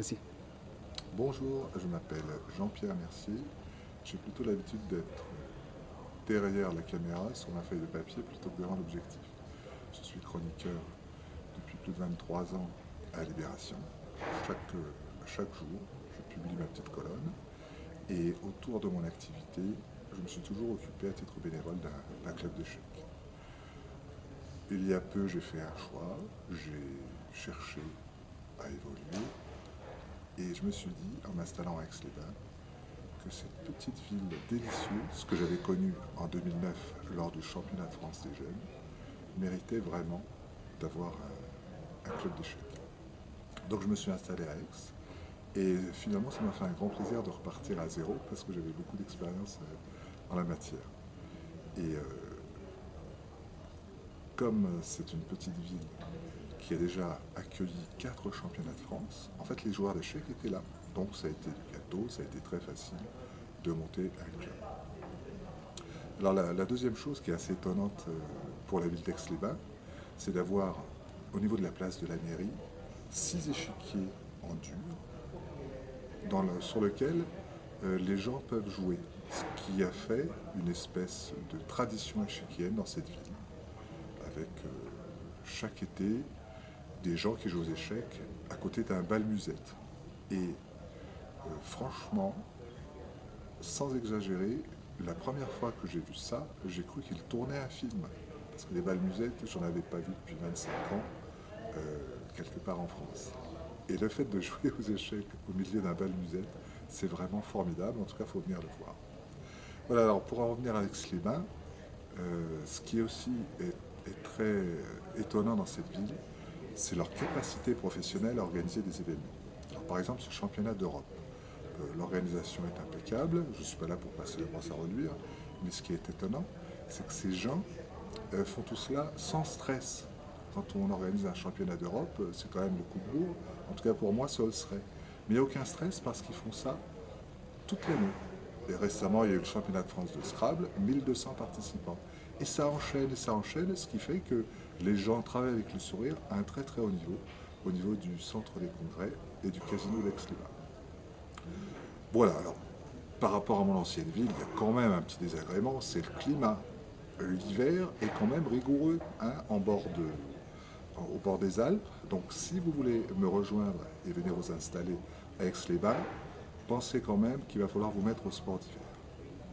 Vas-y. Bonjour, je m'appelle Jean-Pierre Mercier. J'ai plutôt l'habitude d'être derrière la caméra sur ma feuille de papier plutôt que devant l'objectif. Je suis chroniqueur depuis plus de 23 ans à Libération. Chaque jour, je publie ma petite colonne et autour de mon activité, je me suis toujours occupé à titre bénévole d'un club d'échecs. Il y a peu, j'ai fait un choix, j'ai cherché à évoluer et je me suis dit, en m'installant à Aix-les-Bains, que cette petite ville délicieuse que j'avais connue en 2009 lors du championnat de France des jeunes méritait vraiment d'avoir un club d'échecs. Donc je me suis installé à Aix et finalement ça m'a fait un grand plaisir de repartir à zéro parce que j'avais beaucoup d'expérience en la matière. Et comme c'est une petite ville qui a déjà accueilli 4 championnats de France, en fait les joueurs d'échecs étaient là. Donc ça a été du gâteau, ça a été très facile de monter un club. Alors la deuxième chose qui est assez étonnante pour la ville d'Aix-les-Bains, c'est d'avoir au niveau de la place de la mairie 6 échiquiers en dur sur lesquels les gens peuvent jouer. Ce qui a fait une espèce de tradition échiquienne dans cette ville, avec chaque été des gens qui jouent aux échecs à côté d'un bal musette. Et franchement, sans exagérer, la première fois que j'ai vu ça, j'ai cru qu'il tournait un film. Parce que des bals musettes, j'en avais pas vu depuis 25 ans, quelque part en France. Et le fait de jouer aux échecs au milieu d'un bal musette, c'est vraiment formidable. En tout cas, il faut venir le voir. Voilà, alors pour en revenir avec Slimin, ce qui aussi est très étonnant dans cette ville, c'est leur capacité professionnelle à organiser des événements. Alors, par exemple, ce championnat d'Europe. L'organisation est impeccable, je ne suis pas là pour passer la brosse à reluire, mais ce qui est étonnant, c'est que ces gens font tout cela sans stress. Quand on organise un championnat d'Europe, c'est quand même le coup de bourre, en tout cas pour moi ça le serait. Mais il n'y a aucun stress parce qu'ils font ça toute l'année. Et récemment, il y a eu le championnat de France de Scrabble, 1200 participants. Et ça enchaîne, ce qui fait que les gens travaillent avec le sourire à un très très haut niveau, au niveau du centre des congrès et du casino d'Aix-les-Bains. Voilà, alors par rapport à mon ancienne ville, il y a quand même un petit désagrément, c'est le climat. L'hiver est quand même rigoureux, hein, au bord des Alpes. Donc si vous voulez me rejoindre et venir vous installer à Aix-les-Bains, pensez quand même qu'il va falloir vous mettre au sport d'hiver.